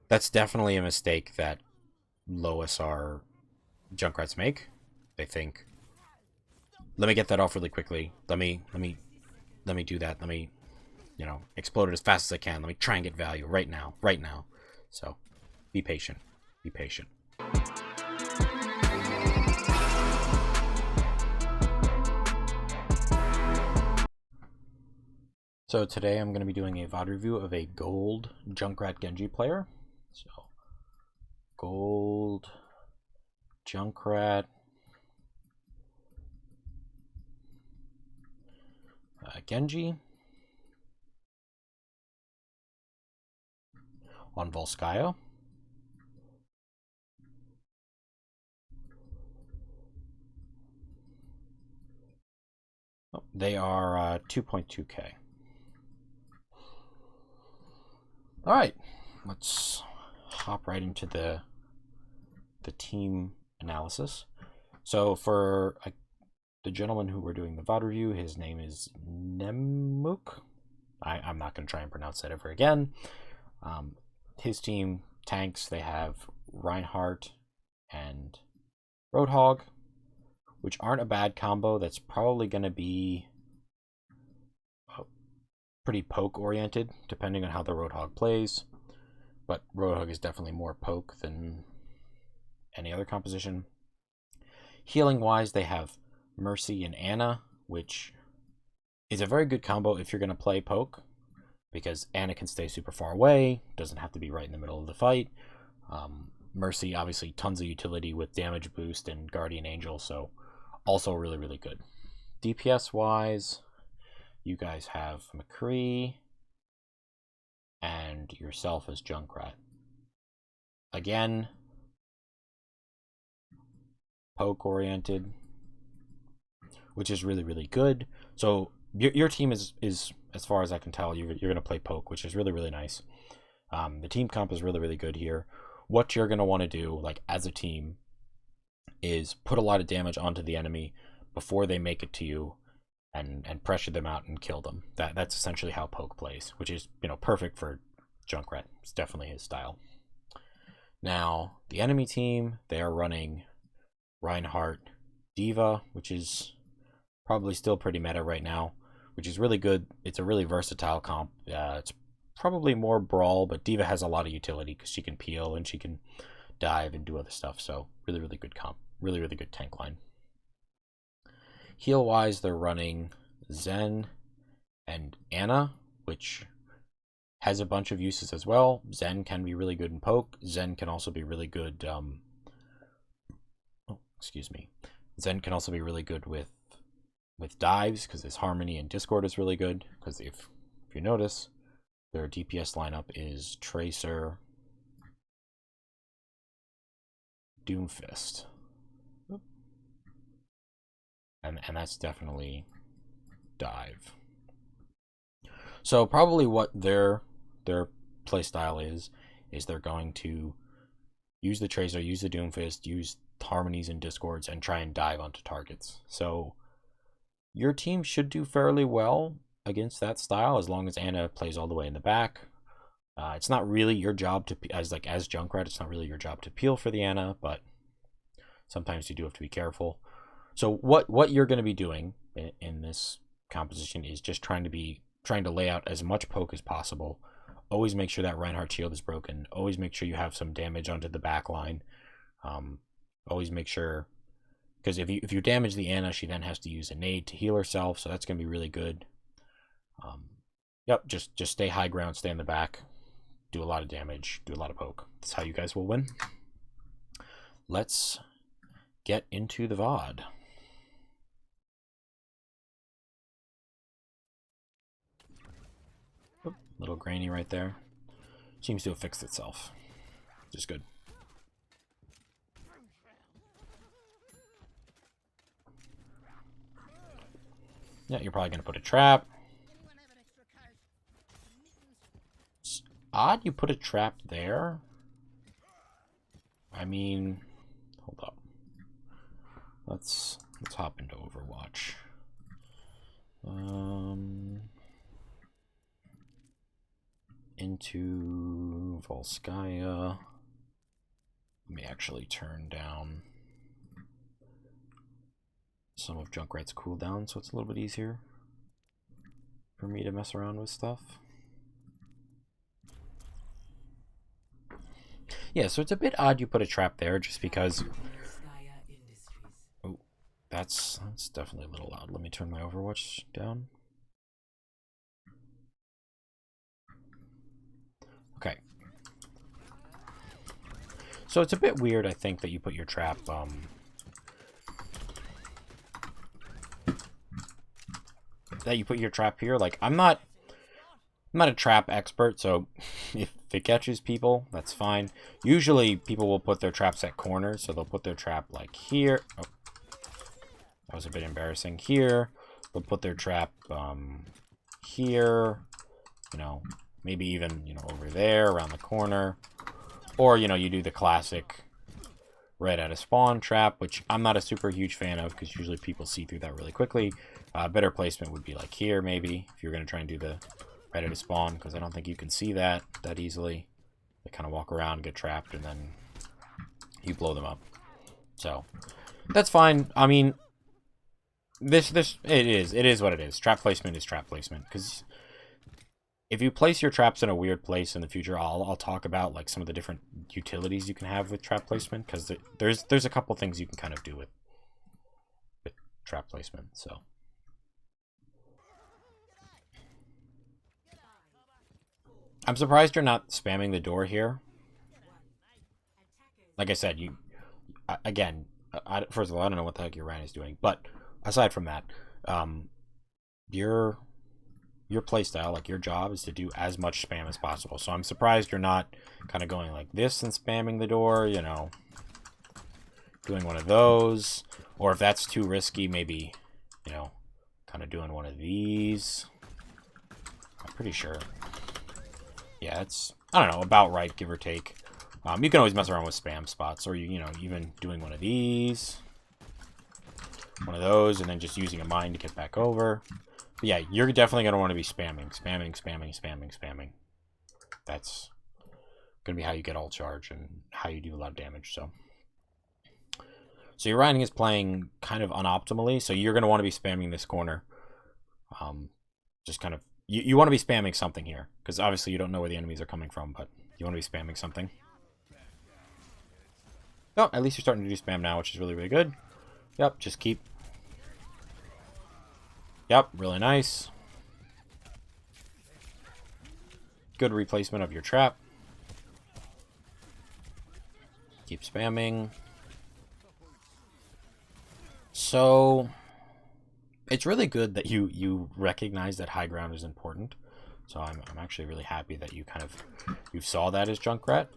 That's definitely a mistake that low SR Junkrats make. They think, let me get that off really quickly. Let me do that. Let me, explode it as fast as I can. Let me try and get value right now, right now. So, be patient. Be patient. So today I'm going to be doing a VOD review of a Gold Junkrat Genji player. So, Gold Junkrat Genji on Volskaya. Oh, they are 2.2k. All right, let's hop right into the team analysis. So for the gentleman who we're doing the VOD review, his name is Nemuk. I'm not going to try and pronounce that ever again. His team tanks, they have Reinhardt and Roadhog, which aren't a bad combo. That's probably going to be pretty poke oriented, depending on how the Roadhog plays. But Roadhog is definitely more poke than any other composition. Healing wise, they have Mercy and Ana, which is a very good combo if you're going to play poke, because Ana can stay super far away, doesn't have to be right in the middle of the fight. Mercy, obviously, tons of utility with damage boost and Guardian Angel, so also really, really good. DPS wise, you guys have McCree and yourself as Junkrat. Again, poke oriented, which is really, really good. So your team is as far as I can tell, you're going to play poke, which is really, really nice. The team comp is really, really good here. What you're going to want to do, like as a team, is put a lot of damage onto the enemy before they make it to you, and pressure them out and kill them. That's essentially how poke plays, which is perfect for Junkrat. It's definitely his style. Now the enemy team, they are running Reinhardt Diva, which is probably still pretty meta right now, which is really good. It's a really versatile comp. It's probably more brawl, but Diva has a lot of utility because she can peel and she can dive and do other stuff. So really, really good comp. Really, really good tank line. Heal wise, they're running Zen and Ana, which has a bunch of uses as well. Zen can be really good in poke. Zen can also be really good. Zen can also be really good with dives, because his Harmony and Discord is really good. Because if you notice, their DPS lineup is Tracer, Doomfist, and that's definitely dive. So probably what their playstyle is they're going to use the Tracer, use the Doomfist, use Harmonies and Discords, and try and dive onto targets. So your team should do fairly well against that style, as long as Ana plays all the way in the back. It's not really your job to, as Junkrat, it's not really your job to peel for the Ana, but sometimes you do have to be careful. So what you're going to be doing in this composition is just trying to lay out as much poke as possible. Always make sure that Reinhardt shield is broken. Always make sure you have some damage onto the back line. Always make sure, because if you damage the Ana, she then has to use a nade to heal herself, so that's going to be really good. Yep, just stay high ground, stay in the back, do a lot of damage, do a lot of poke. That's how you guys will win. Let's get into the VOD. Oop, little grainy right there. Seems to have fixed itself, which is good. Yeah, you're probably going to put a trap. It's odd you put a trap there. I mean, hold up. Let's hop into Overwatch. into Volskaya. Let me actually turn down some of Junkrat's cooldown so it's a little bit easier for me to mess around with stuff. Yeah, so it's a bit odd you put a trap there just because... Oh, that's definitely a little loud. Let me turn my Overwatch down. Okay. So it's a bit weird, I think, that you put your trap, here. Like, I'm not a trap expert, so if it catches people, that's fine. Usually, people will put their traps at corners, so they'll put their trap, like, here. Oh, that was a bit embarrassing. Here. They'll put their trap, here. You know, maybe even, you know, over there, around the corner. Or, you know, you do the classic red at a spawn trap, which I'm not a super huge fan of, because usually people see through that really quickly. Better placement would be like here, maybe, if you're going to try and do the red at a spawn, because I don't think you can see that easily. They kind of walk around, get trapped, and then you blow them up. So, that's fine. I mean, it is what it is. Trap placement is trap placement, because if you place your traps in a weird place in the future, I'll talk about like some of the different utilities you can have with trap placement, because there's a couple things you can kind of do with trap placement. So I'm surprised you're not spamming the door here. Like I said, first of all, I don't know what the heck your Ryan is doing, but aside from that, your playstyle, like your job, is to do as much spam as possible. So I'm surprised you're not kind of going like this and spamming the door, you know, doing one of those. Or if that's too risky, maybe, you know, kind of doing one of these. I'm pretty sure. Yeah, it's, I don't know, about right, give or take. You can always mess around with spam spots, or, you know, even doing one of these. One of those, and then just using a mine to get back over. But yeah, you're definitely going to want to be spamming. That's going to be how you get all charge and how you do a lot of damage. So your Ryan is playing kind of unoptimally, so you're going to want to be spamming this corner. Just kind of, you want to be spamming something here, because obviously you don't know where the enemies are coming from, but you want to be spamming something. Oh, at least you're starting to do spam now, which is really, really good. Yep, just keep. Yep, really nice. Good replacement of your trap. Keep spamming. So it's really good that you recognize that high ground is important. So I'm actually really happy that you saw that as Junkrat.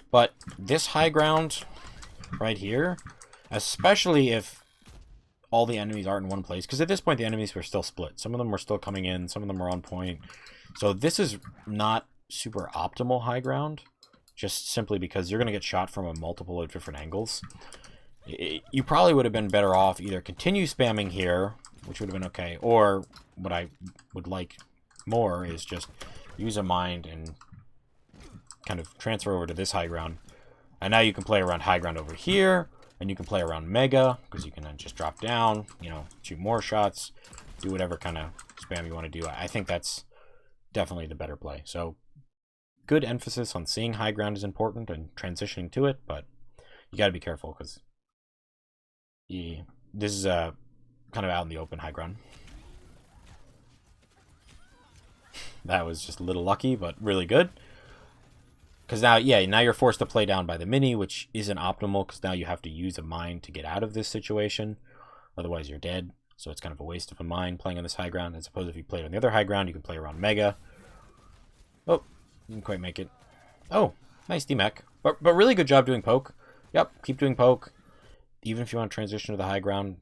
But this high ground right here, especially if all the enemies aren't in one place, because at this point the enemies were still split. Some of them were still coming in, some of them were on point. So this is not super optimal high ground, just simply because you're going to get shot from a multiple of different angles. You probably would have been better off either continue spamming here, which would have been okay, or what I would like more is just use a mind and kind of transfer over to this high ground. And now you can play around high ground over here, and you can play around Mega, because you can then just drop down, you know, shoot more shots, do whatever kind of spam you want to do. I think that's definitely the better play. So, good emphasis on seeing high ground is important and transitioning to it, but you got to be careful, because this is kind of out in the open high ground. That was just a little lucky, but really good. Because now you're forced to play down by the mini, which isn't optimal, because now you have to use a mine to get out of this situation. Otherwise, you're dead. So it's kind of a waste of a mine playing on this high ground, as opposed to if you played on the other high ground, you can play around Mega. Oh, didn't quite make it. Oh, nice D-Mech. But really good job doing poke. Yep, keep doing poke. Even if you want to transition to the high ground,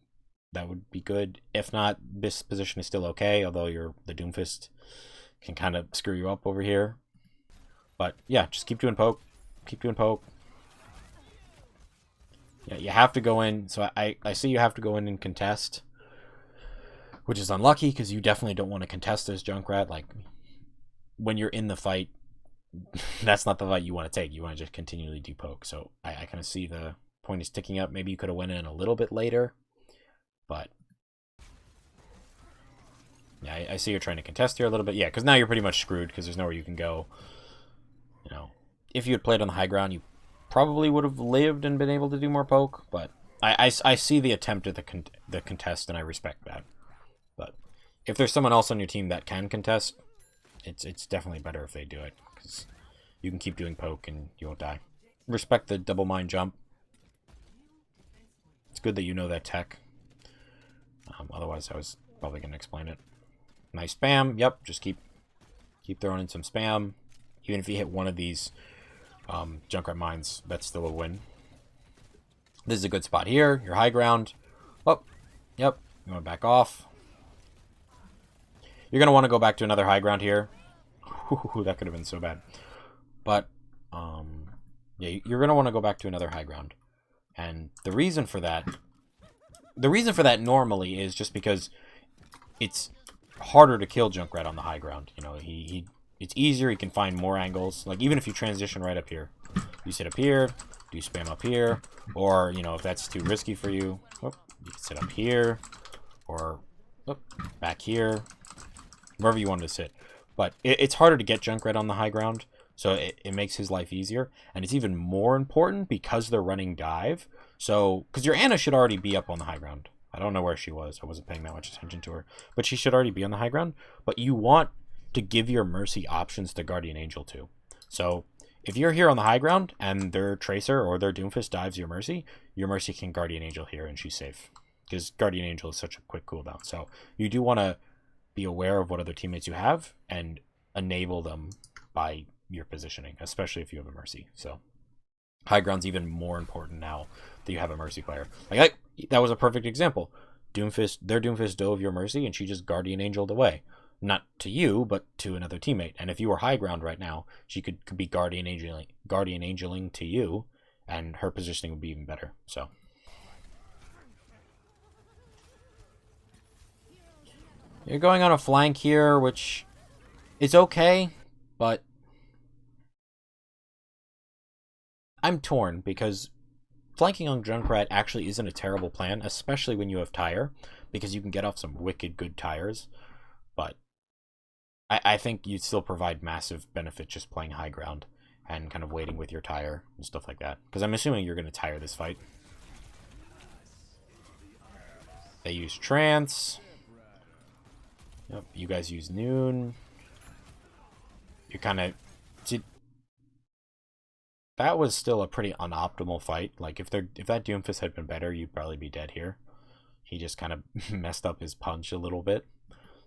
that would be good. If not, this position is still okay, although the Doomfist can kind of screw you up over here. But yeah, just keep doing poke. Keep doing poke. Yeah, you have to go in. So I see you have to go in and contest, which is unlucky, because you definitely don't want to contest this Junkrat. Like, when you're in the fight, that's not the fight you want to take. You want to just continually do poke. So I kind of see the point is ticking up. Maybe you could have went in a little bit later, but yeah, I see you're trying to contest here a little bit. Yeah, because now you're pretty much screwed because there's nowhere you can go. You know, if you had played on the high ground, you probably would have lived and been able to do more poke. But I see the attempt at the contest, and I respect that. But if there's someone else on your team that can contest, it's definitely better if they do it, because you can keep doing poke and you won't die. Respect the double mine jump. It's good that you know that tech. Otherwise, I was probably going to explain it. Nice spam. Yep, just keep throwing in some spam. Even if you hit one of these Junkrat mines, that's still a win. This is a good spot here. Your high ground. Oh, yep. You want to back off. You're going to want to go back to another high ground here. Ooh, that could have been so bad. But, yeah, you're going to want to go back to another high ground. And the reason for that normally is just because it's harder to kill Junkrat on the high ground. You know, it's easier. He can find more angles. Like, even if you transition right up here, you sit up here, do spam up here, or, you know, if that's too risky for you, you can sit up here, or back here, wherever you want to sit. But it's harder to get Junkrat on the high ground, so it makes his life easier. And it's even more important because they're running dive. So, because your Ana should already be up on the high ground. I don't know where she was. I wasn't paying that much attention to her. But she should already be on the high ground. But you want to give your Mercy options to Guardian Angel too. So, if you're here on the high ground and their Tracer or their Doomfist dives your Mercy can Guardian Angel here and she's safe. Because Guardian Angel is such a quick cooldown. So, you do want to be aware of what other teammates you have and enable them by your positioning, especially if you have a Mercy. So, high ground's even more important now that you have a Mercy player. Like that was a perfect example. Their Doomfist dove your Mercy and she just Guardian Angeled away. Not to you, but to another teammate. And if you were high ground right now, she could be Guardian Angeling to you, and her positioning would be even better. So, you're going on a flank here, which is okay, but I'm torn because flanking on Junkrat actually isn't a terrible plan, especially when you have tire, because you can get off some wicked good tires. But I think you'd still provide massive benefit just playing high ground and kind of waiting with your tire and stuff like that. Because I'm assuming you're going to tire this fight. They use Trance. Yep, you guys use Noon. You're kind of... That was still a pretty unoptimal fight. Like, if that Doomfist had been better, you'd probably be dead here. He just kind of messed up his punch a little bit.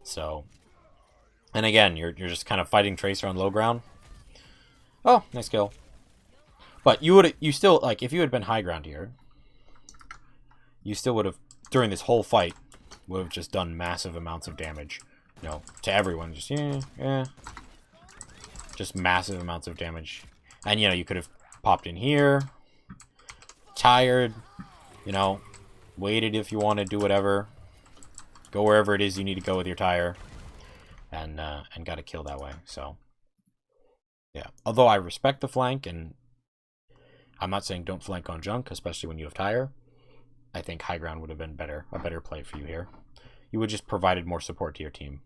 So... And again, you're just kind of fighting Tracer on low ground. Oh, nice kill. But you still, like, if you had been high ground here, you still would have, during this whole fight, would have just done massive amounts of damage. You know, to everyone. Just, yeah. Just massive amounts of damage. And, you know, you could have popped in here, tired, you know, waited if you want to do whatever. Go wherever it is you need to go with your tire. And got a kill that way. So, yeah. Although I respect the flank, and I'm not saying don't flank on Junk, especially when you have tire. I think high ground would have been a better play for you here. You would just provided more support to your team.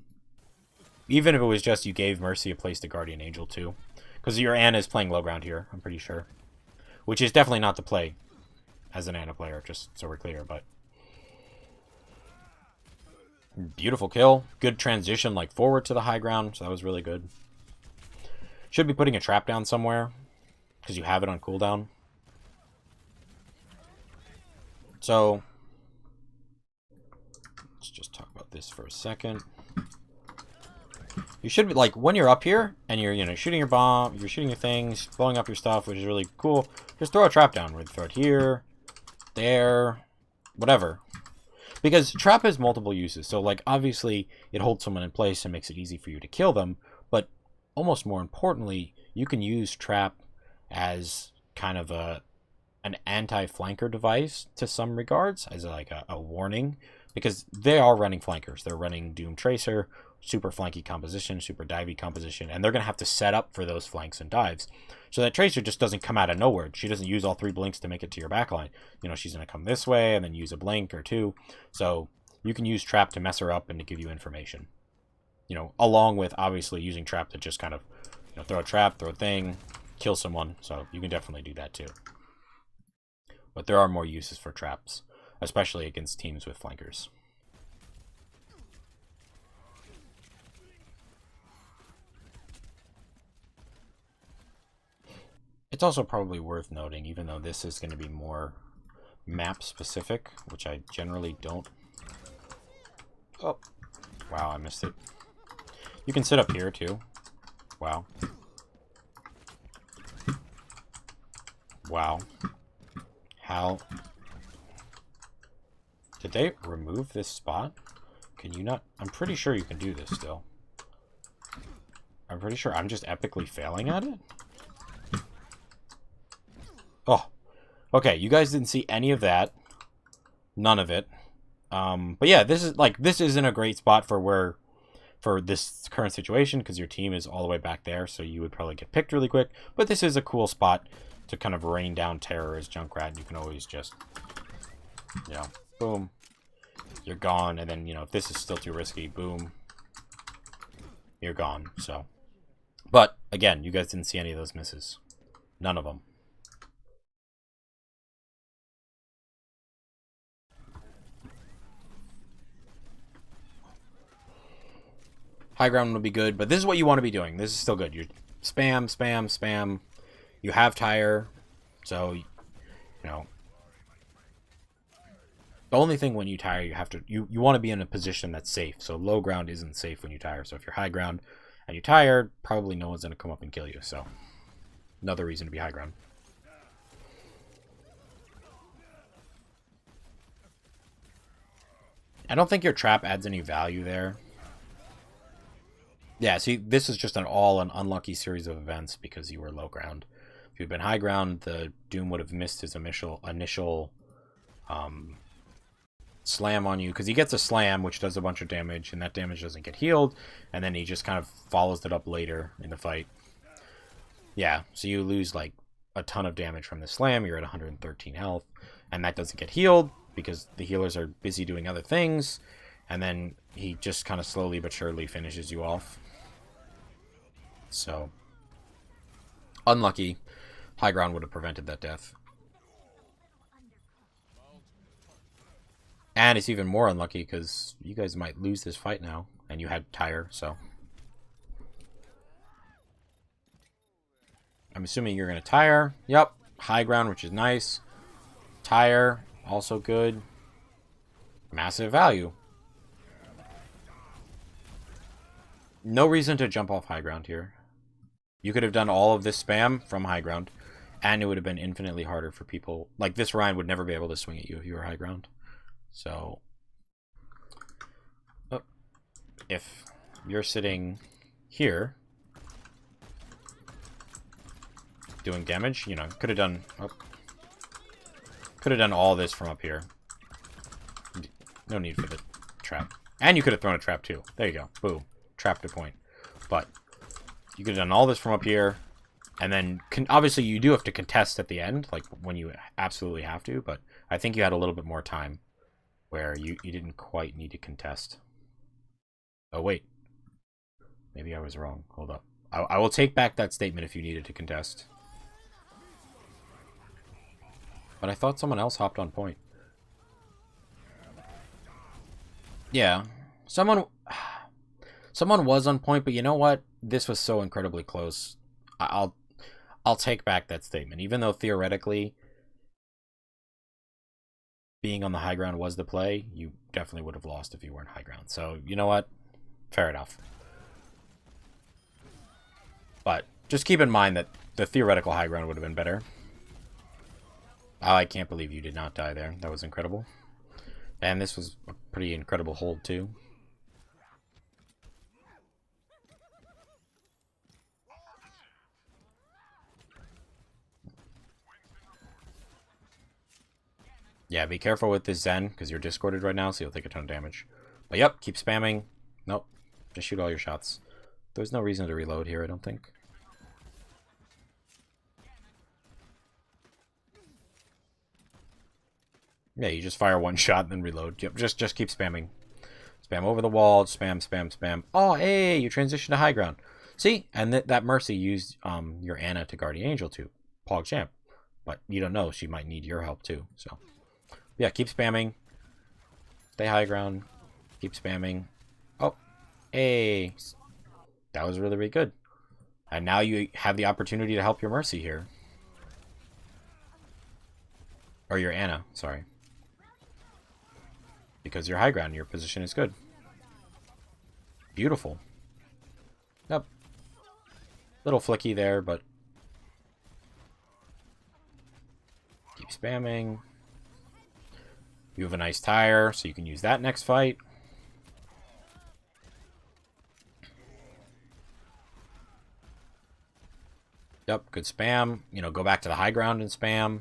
Even if it was just you gave Mercy a place to Guardian Angel too. Because your Ana is playing low ground here, I'm pretty sure. Which is definitely not the play as an Ana player, just so we're clear, but... Beautiful kill. Good transition, like, forward to the high ground, so that was really good. Should be putting a trap down somewhere, because you have it on cooldown. So, let's just talk about this for a second. You should be, like, when you're up here, and you're, you know, shooting your bomb, you're shooting your things, blowing up your stuff, which is really cool, just throw a trap down. We'd throw it here, there, whatever. Because trap has multiple uses. So, like, obviously, it holds someone in place and makes it easy for you to kill them. But almost more importantly, you can use trap as kind of an anti-flanker device to some regards, as like a warning. Because they are running flankers. They're running Doom Tracer super flanky composition, super divey composition, and they're going to have to set up for those flanks and dives. So that Tracer just doesn't come out of nowhere. She doesn't use all 3 blinks to make it to your backline. You know, she's going to come this way and then use a blink or 2. So you can use Trap to mess her up and to give you information. You know, along with obviously using Trap to just kind of, you know, throw a trap, throw a thing, kill someone. So you can definitely do that too. But there are more uses for traps, especially against teams with flankers. It's also probably worth noting, even though this is going to be more map specific, which I generally don't. Oh, wow, I missed it. You can sit up here too. Wow. Wow. How? Did they remove this spot? Can you not? I'm pretty sure you can do this still. I'm pretty sure I'm just epically failing at it. Oh, okay. You guys didn't see any of that. None of it. But yeah, this isn't a great spot for this current situation because your team is all the way back there, so you would probably get picked really quick. But this is a cool spot to kind of rain down terror as Junkrat. You can always just, you know, boom, you're gone, and then, you know, if this is still too risky, boom, you're gone. So, but again, you guys didn't see any of those misses. None of them. High ground would be good, but this is what you want to be doing. This is still good. You spam, spam, spam. You have tire, so, you know. The only thing when you tire, you want to be in a position that's safe. So low ground isn't safe when you tire. So if you're high ground and you tire, probably no one's going to come up and kill you. So another reason to be high ground. I don't think your trap adds any value there. Yeah, see, this is just an unlucky series of events because you were low ground. If you'd been high ground, the Doom would have missed his initial slam on you, because he gets a slam, which does a bunch of damage, and that damage doesn't get healed, and then he just kind of follows it up later in the fight. Yeah, so you lose, like, a ton of damage from the slam. You're at 113 health, and that doesn't get healed because the healers are busy doing other things, and then he just kind of slowly but surely finishes you off. So, unlucky. High ground would have prevented that death. And it's even more unlucky because you guys might lose this fight now, and you had tire, so. I'm assuming you're going to tire. Yep. High ground, which is nice. Tire, also good. Massive value. No reason to jump off high ground here. You could have done all of this spam from high ground, and it would have been infinitely harder for people. Like, this Ryan would never be able to swing at you if you were high ground. So, if you're sitting here doing damage, you know, could have done all this from up here. No need for the trap. And you could have thrown a trap too. There you go. Boom. Trap to point. But you could have done all this from up here, and then obviously you do have to contest at the end, like when you absolutely have to, but I think you had a little bit more time where you didn't quite need to contest. Oh, wait. Maybe I was wrong. Hold up. I will take back that statement if you needed to contest. But I thought someone else hopped on point. Yeah. Someone was on point, but you know what? This was so incredibly close. I'll take back that statement. Even though theoretically being on the high ground was the play, you definitely would have lost if you weren't high ground. So, you know what? Fair enough. But just keep in mind that the theoretical high ground would have been better. Oh, I can't believe you did not die there. That was incredible. And this was a pretty incredible hold, too. Yeah, be careful with this Zen, because you're discorded right now, so you'll take a ton of damage. But yep, keep spamming. Nope. Just shoot all your shots. There's no reason to reload here, I don't think. Yeah, you just fire one shot and then reload. Yep, just keep spamming. Spam over the wall, spam, spam, spam. Oh, hey, you transition to high ground. See? And that Mercy used your Ana to Guardian Angel too. Pog Champ. But you don't know, she might need your help too. So, yeah, keep spamming. Stay high ground. Keep spamming. Oh, hey. That was really, really good. And now you have the opportunity to help your Mercy here. Or your Ana, sorry. Because you're high ground, your position is good. Beautiful. Yep. Little flicky there, but keep spamming. You have a nice tire, so you can use that next fight. Yep, good spam. You know, go back to the high ground and spam.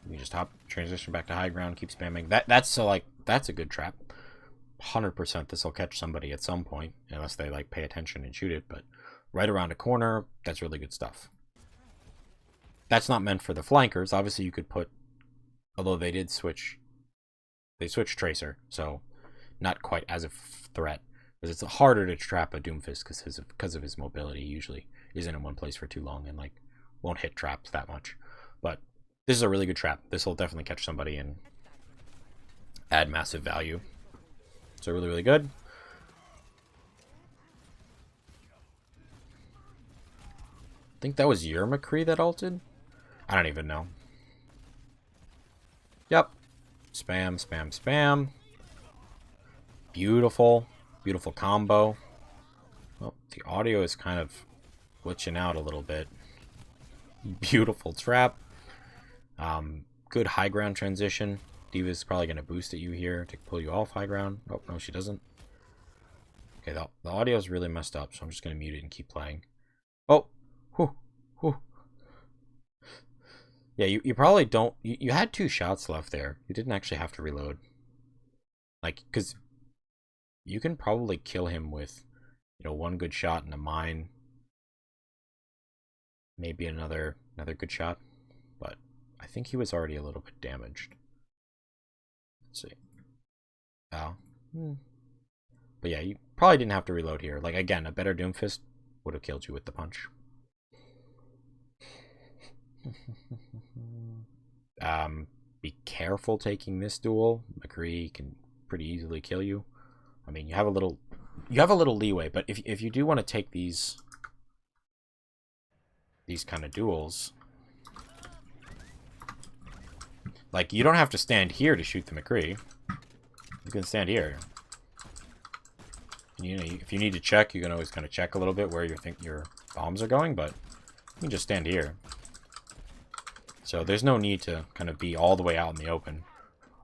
You just hop, transition back to high ground, keep spamming. That's a good trap. 100% this will catch somebody at some point, unless they like pay attention and shoot it. But right around a corner, that's really good stuff. That's not meant for the flankers. Obviously, you could put, although they did switch, they switched Tracer, so not quite as a threat. Because it's harder to trap a Doomfist because of his mobility. Usually isn't in one place for too long and like won't hit traps that much. But this is a really good trap. This will definitely catch somebody and add massive value. So really, really good. I think that was your McCree that ulted? I don't even know. Yep. Spam, spam, spam. Beautiful. Beautiful combo. Well, the audio is kind of glitching out a little bit. Beautiful trap. Good high ground transition. D.Va's probably going to boost at you here to pull you off high ground. Oh, no, she doesn't. Okay, the audio is really messed up, so I'm just going to mute it and keep playing. Oh, whew, whew. Yeah, you probably don't... You had 2 shots left there. You didn't actually have to reload. Like, because you can probably kill him with, you know, 1 good shot and a mine. Maybe another good shot. But I think he was already a little bit damaged. Let's see. Oh. But yeah, you probably didn't have to reload here. Like, again, a better Doomfist would have killed you with the punch. Be careful taking this duel. McCree can pretty easily kill you. I mean, you have a little leeway, but if you do want to take these kind of duels, like, you don't have to stand here to shoot the McCree. You can stand here. You know, if you need to check, you can always kind of check a little bit where you think your bombs are going, but you can just stand here. So there's no need to kind of be all the way out in the open.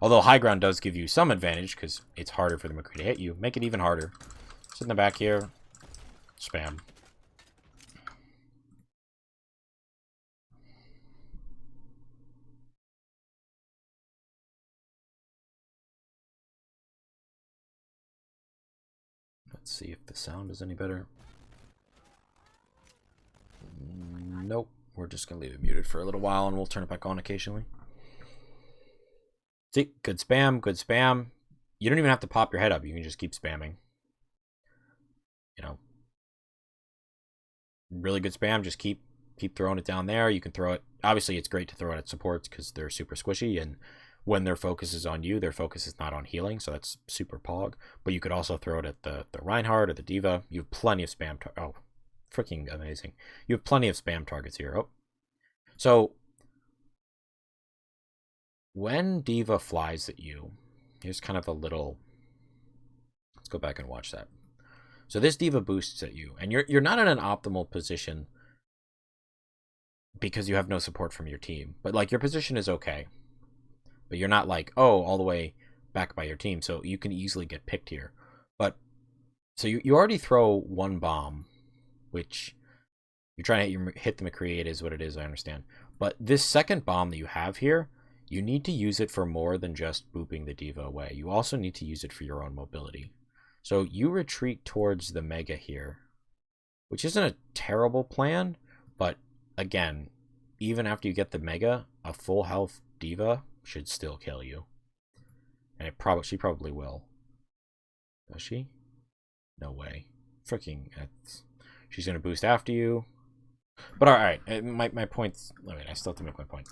Although high ground does give you some advantage because it's harder for the McCree to hit you. Make it even harder. Sit in the back here. Spam. Let's see if the sound is any better. Nope. We're just going to leave it muted for a little while and we'll turn it back on occasionally. See, good spam, good spam. You don't even have to pop your head up. You can just keep spamming. You know, really good spam. Just keep throwing it down there. You can throw it. Obviously, it's great to throw it at supports because they're super squishy. And when their focus is on you, their focus is not on healing. So that's super pog. But you could also throw it at the Reinhardt or the D.Va. You have plenty of spam. Oh, freaking amazing. You have plenty of spam targets here. Oh. So when D.Va flies at you, here's kind of a little... Let's go back and watch that. So this D.Va boosts at you, and you're not in an optimal position because you have no support from your team. But, like, your position is okay. But you're not, like, oh, all the way back by your team, so you can easily get picked here. But, so you already throw 1 bomb, which you're trying to hit the McCree. It is what it is, I understand. But this second bomb that you have here, you need to use it for more than just booping the diva away. You also need to use it for your own mobility. So you retreat towards the Mega here, which isn't a terrible plan, but again, even after you get the Mega, a full health diva should still kill you. And she probably will. Does she? No way. Freaking, she's gonna boost after you. But alright, my point's, wait, I still have to make my point.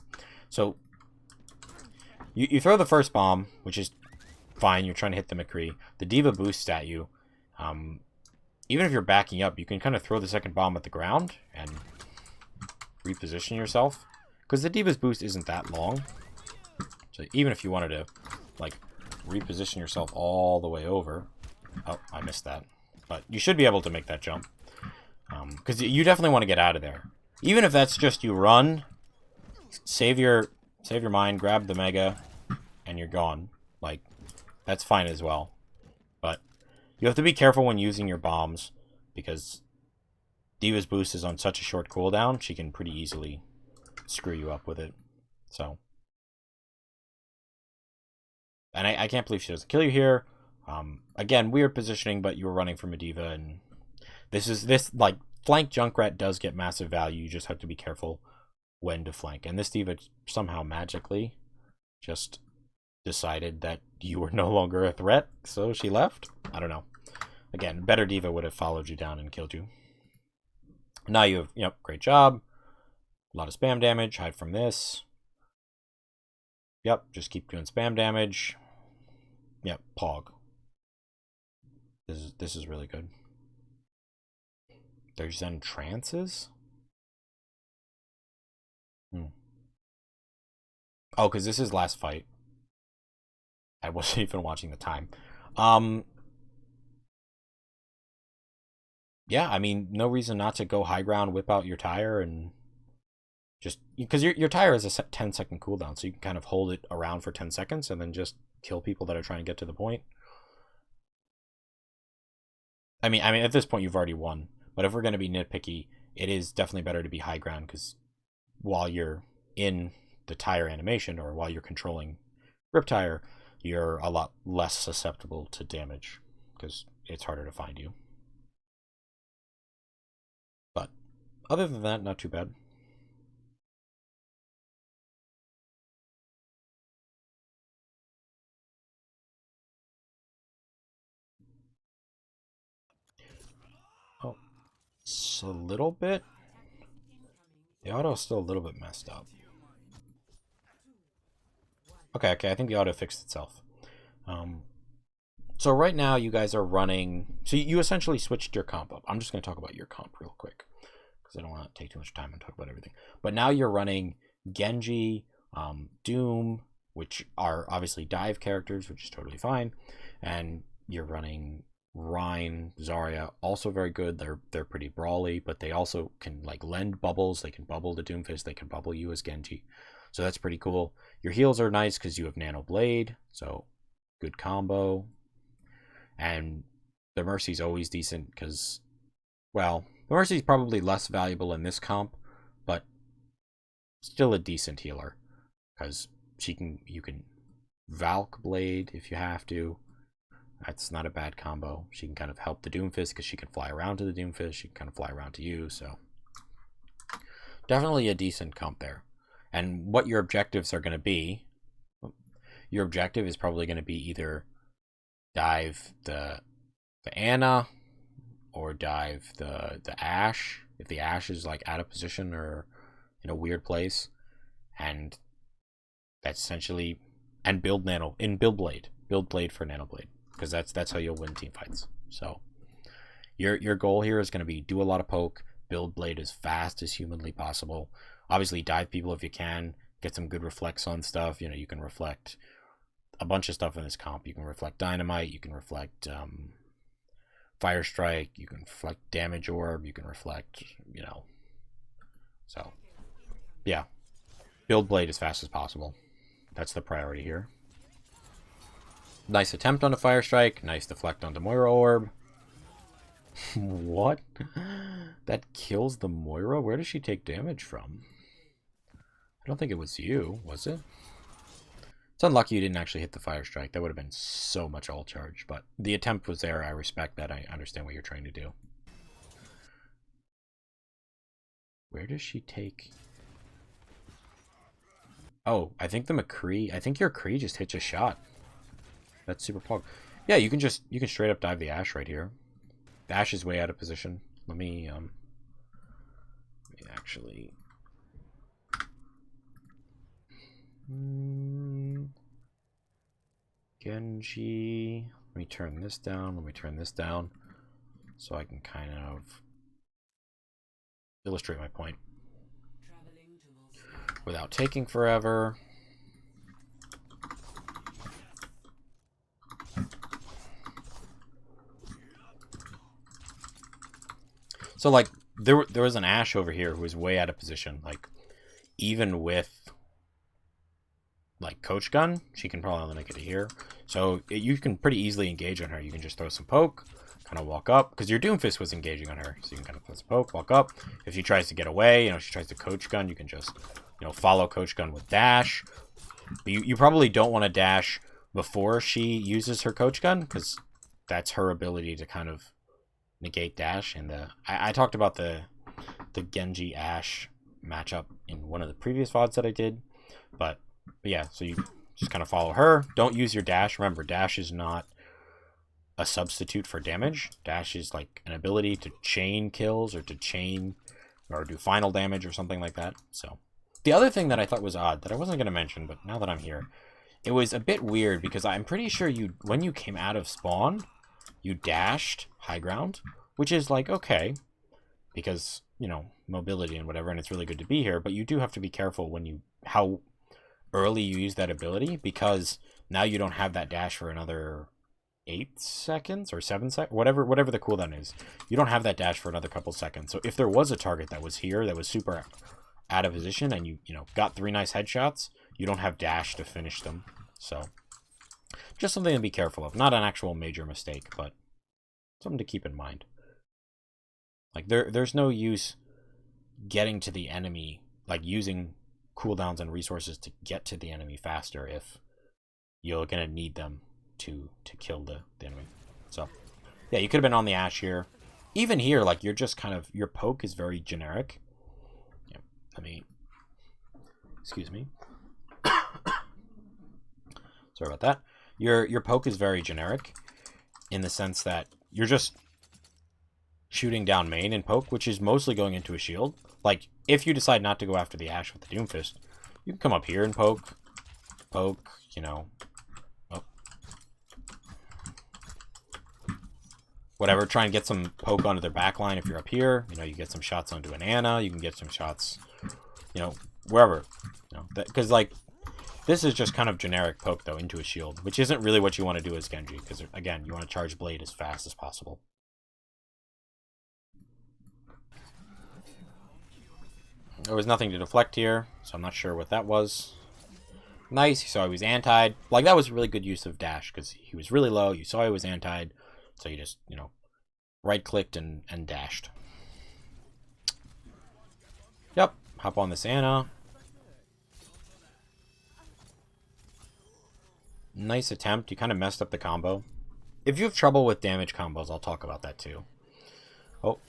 So, you throw the first bomb, which is fine, you're trying to hit the McCree. The diva boosts at you. Even if you're backing up, you can kind of throw the second bomb at the ground and reposition yourself. Because the diva's boost isn't that long. So even if you wanted to, like, reposition yourself all the way over. Oh, I missed that. But you should be able to make that jump. Because you definitely want to get out of there. Even if that's just you run, save your mind, grab the Mega, and you're gone. Like, that's fine as well. But you have to be careful when using your bombs, because Diva's boost is on such a short cooldown, she can pretty easily screw you up with it. So, and I can't believe she doesn't kill you here. Again, weird positioning, but you were running from a diva, and this like flank Junkrat does get massive value. You just have to be careful when to flank. And this diva somehow magically just decided that you were no longer a threat, so she left. I don't know. Again, better diva would have followed you down and killed you. Now you have, yep, great job. A lot of spam damage. Hide from this. Yep, just keep doing spam damage. Yep, Pog. This is really good. There's Zen trances? Oh, because this is last fight. I wasn't even watching the time. Yeah, I mean, no reason not to go high ground, whip out your tire, and just because your tire is a 10-second cooldown, so you can kind of hold it around for 10 seconds and then just kill people that are trying to get to the point. I mean, at this point you've already won, but if we're going to be nitpicky, it is definitely better to be high ground, because while you're in the tire animation, or while you're controlling Rip Tire, you're a lot less susceptible to damage, because it's harder to find you. But other than that, not too bad. Oh, it's a little bit. The auto is still a little bit messed up. Okay, I think the auto fixed itself. So right now you guys are running. So you essentially switched your comp up. I'm just going to talk about your comp real quick, because I don't want to take too much time and talk about everything. But now you're running Genji, Doom, which are obviously dive characters, which is totally fine, and you're running Rhine, Zarya, also very good. They're pretty brawly, but they also can like lend bubbles. They can bubble the Doomfist. They can bubble you as Genji, so that's pretty cool. Your heals are nice because you have Nano Blade, so good combo. And the Mercy's always decent because, well, the Mercy's probably less valuable in this comp, but still a decent healer, because you can Valk Blade if you have to. That's not a bad combo. She can kind of help the Doomfist because she can fly around to the Doomfist. She can kind of fly around to you, so definitely a decent comp there. And what your objectives are going to be, your objective is probably going to be either dive the Ana or dive the Ashe, if the Ashe is like out of position or in a weird place, and that's essentially, and build Blade for Nano Blade, because that's how you'll win team fights. So your goal here is going to be do a lot of poke, build Blade as fast as humanly possible. Obviously dive people if you can, get some good reflects on stuff. You can reflect a bunch of stuff in this comp. You can reflect Dynamite, you can reflect Fire Strike, you can reflect Damage Orb, you can reflect, so yeah, build Blade as fast as possible. That's the priority here. Nice attempt on a Fire Strike, nice deflect on the Moira Orb. What? That kills the Moira? Where does she take damage from? I don't think it was you, was it? It's unlucky you didn't actually hit the fire strike. That would have been so much all charge, but the attempt was there. I respect that. I understand what you're trying to do. Where does she take? Oh, I think the McCree. I think your Cree just hits a shot. That's super pog. Yeah, you can straight up dive the Ashe right here. The Ashe is way out of position. Let me actually. Genji. Let me turn this down. Let me turn this down, so I can kind of illustrate my point without taking forever. So like there was an Ashe over here who was way out of position. Like even with like Coach Gun, she can probably only make it to here. So you can pretty easily engage on her. You can just throw some poke, kind of walk up, because your Doomfist was engaging on her. So you can kind of throw some poke, walk up. If she tries to get away, you know, she tries to Coach Gun, you can just, you know, follow Coach Gun with dash. But you probably don't want to dash before she uses her Coach Gun, because that's her ability to kind of negate dash. And I talked about the Genji Ashe matchup in one of the previous VODs that I did, but yeah, so you just kind of follow her. Don't use your dash. Remember, dash is not a substitute for damage. Dash is like an ability to chain kills or to chain or do final damage or something like that. So the other thing that I thought was odd that I wasn't going to mention, but now that I'm here, it was a bit weird because I'm pretty sure when you came out of spawn, you dashed high ground, which is like, okay, because, you know, mobility and whatever, and it's really good to be here, but you do have to be careful when how early you use that ability, because now you don't have that dash for another 8 seconds or 7 seconds, whatever the cooldown is. You don't have that dash for another couple seconds. So if there was a target that was here that was super out of position and you know got 3 nice headshots, you don't have dash to finish them. So just something to be careful of. Not an actual major mistake, but something to keep in mind. Like there's no use getting to the enemy, like using cooldowns and resources to get to the enemy faster if you're gonna need them to kill the enemy. So yeah, you could have been on the Ashe here. Even here, like you're just kind of, your poke is very generic. Yeah, excuse me. Sorry about that. Your poke is very generic in the sense that you're just shooting down main and poke, which is mostly going into a shield. Like, if you decide not to go after the Ashe with the Doomfist, you can come up here and poke, you know, whatever, try and get some poke onto their backline if you're up here. You know, you get some shots onto an Ana, you can get some shots, you know, wherever. You know, because, like, this is just kind of generic poke, though, into a shield, which isn't really what you want to do as Genji, because, again, you want to charge Blade as fast as possible. There was nothing to deflect here, so I'm not sure what that was. Nice, you saw he was antied. Like, that was a really good use of dash, because he was really low, you saw he was antied, so you just, you know, right-clicked and dashed. Yep, hop on this Ana. Nice attempt, you kind of messed up the combo. If you have trouble with damage combos, I'll talk about that too. Oh.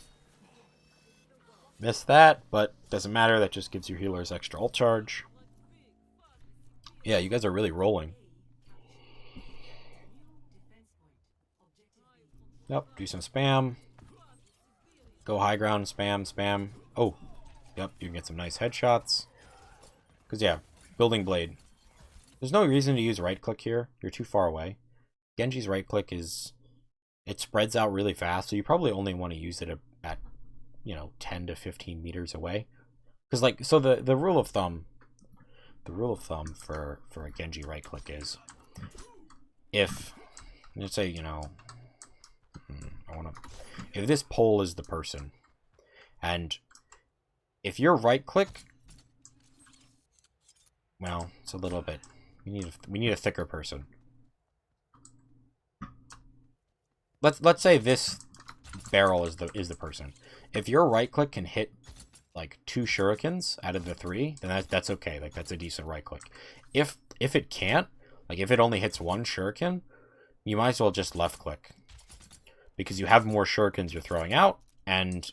Missed that, but doesn't matter. That just gives your healers extra ult charge. Yeah, you guys are really rolling. Yep, do some spam. Go high ground, spam. Oh, yep, you can get some nice headshots. Because, yeah, building Blade. There's no reason to use right-click here. You're too far away. Genji's right-click is... it spreads out really fast, so you probably only want to use it at you know, 10 to 15 meters away. Because, like, so the rule of thumb for a Genji right click is, if, let's say, you know, if this pole is the person, and if you're right click, well, it's a little bit, we need a thicker person. Let's say this barrel is the person. If your right click can hit like 2 shurikens out of the 3, then that's okay. Like, that's a decent right click. If it can't, Like, if it only hits one shuriken, you might as well just left-click. Because you have more shurikens you're throwing out, and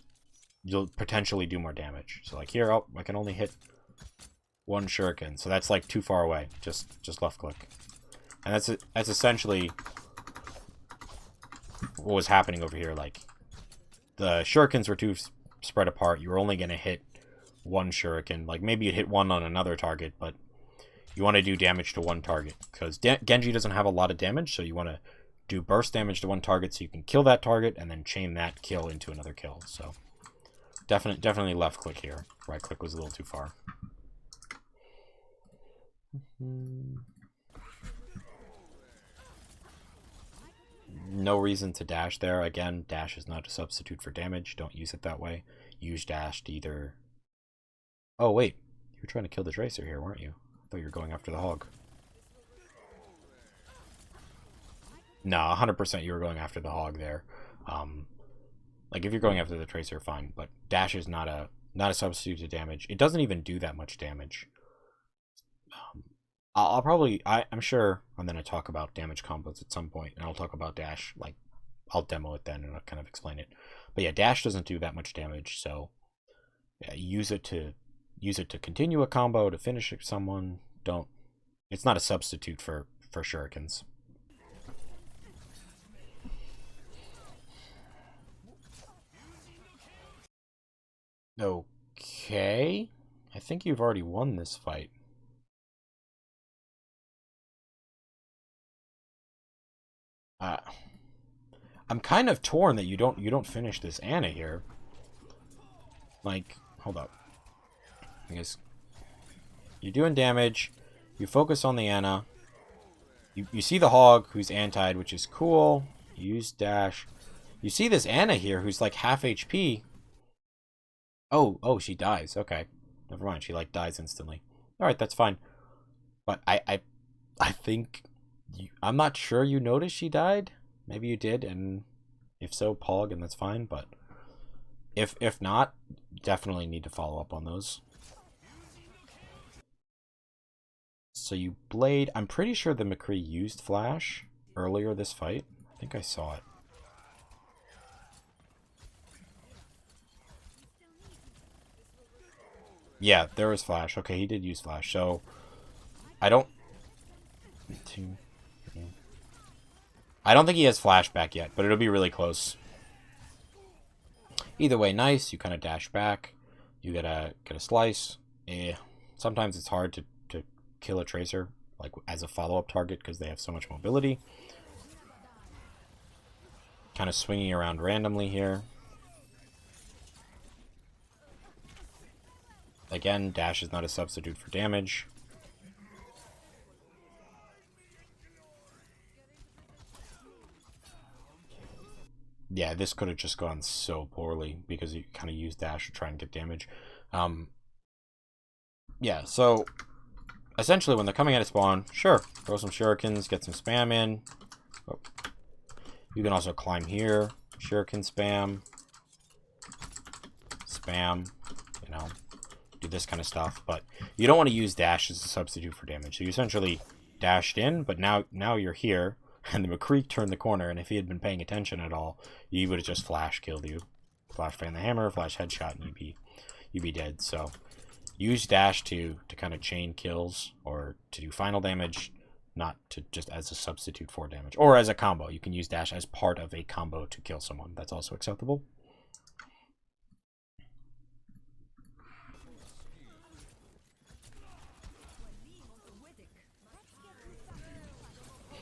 you'll potentially do more damage. So, like, here, oh, I can only hit one shuriken. So that's, like, too far away. Just left-click. And that's essentially what was happening over here. Like, the shurikens were too spread apart. You were only going to hit one shuriken. Like, maybe you'd hit one on another target, but you want to do damage to one target. Because Genji doesn't have a lot of damage, so you want to do burst damage to one target so you can kill that target and then chain that kill into another kill. So, definitely left click here. Right click was a little too far. No reason to dash there. Again, dash is not a substitute for damage. Don't use it that way. Use dash to either... Oh, wait. You were trying to kill the Tracer here, weren't you? I thought you were going after the Hog. No, 100% you were going after the Hog there. Like, if you're going after the Tracer, fine. But dash is not a substitute to damage. It doesn't even do that much damage. I'm sure I'm going to talk about damage combos at some point, and I'll talk about dash. Like, I'll demo it then and I'll kind of explain it. But yeah, dash doesn't do that much damage, so yeah, use it to continue a combo, to finish someone. Don't. It's not a substitute for shurikens. Okay. I think you've already won this fight. I'm kind of torn that you don't finish this Ana here. Like, hold up. Because you're doing damage. You focus on the Ana. You see the Hog who's antied, which is cool. You use dash. You see this Ana here who's like half HP. Oh, she dies. Okay. Never mind. She like dies instantly. Alright, that's fine. But I think I'm not sure you noticed she died. Maybe you did, and if so, pog, and that's fine. But if not, definitely need to follow up on those. So you blade. I'm pretty sure the McCree used flash earlier this fight. I think I saw it. Yeah, there was flash. Okay, he did use flash. So I don't think he has flashback yet, but it'll be really close. Either way, nice. You kind of dash back. You get a slice. Sometimes it's hard to kill a Tracer like as a follow-up target because they have so much mobility. Kind of swinging around randomly here. Again, dash is not a substitute for damage. Yeah, this could have just gone so poorly because you kind of used dash to try and get damage. Yeah, so essentially when they're coming out of spawn, sure, throw some shurikens, get some spam in. Oh. You can also climb here, shuriken spam, you know, do this kind of stuff. But you don't want to use dash as a substitute for damage. So you essentially dashed in, but now you're here. And the McCree turned the corner, and if he had been paying attention at all, he would have just flash killed you. Flash fan the hammer, flash headshot, and you'd be dead. So use dash to kind of chain kills or to do final damage, not to just as a substitute for damage. Or as a combo. You can use dash as part of a combo to kill someone. That's also acceptable.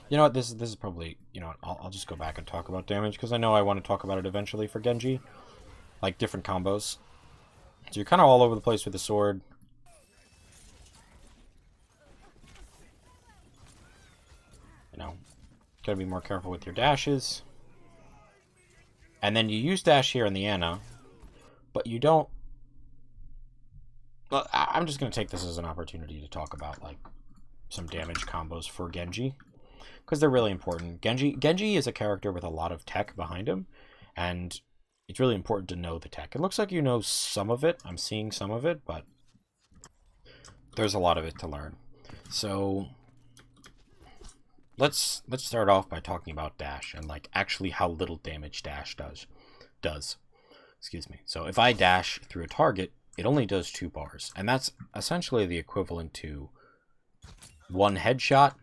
You know what, this is probably, you know, I'll just go back and talk about damage, because I know I want to talk about it eventually for Genji. Like, different combos. So you're kind of all over the place with the sword. You know, gotta be more careful with your dashes. And then you use dash here in the Ana, but you don't... Well, I'm just going to take this as an opportunity to talk about, like, some damage combos for Genji, because they're really important. Genji is a character with a lot of tech behind him, and it's really important to know the tech. It looks like you know some of it. I'm seeing some of it, but there's a lot of it to learn. So let's start off by talking about dash and like actually how little damage dash does. Excuse me. So if I dash through a target, it only does 2 bars, and that's essentially the equivalent to 1 headshot.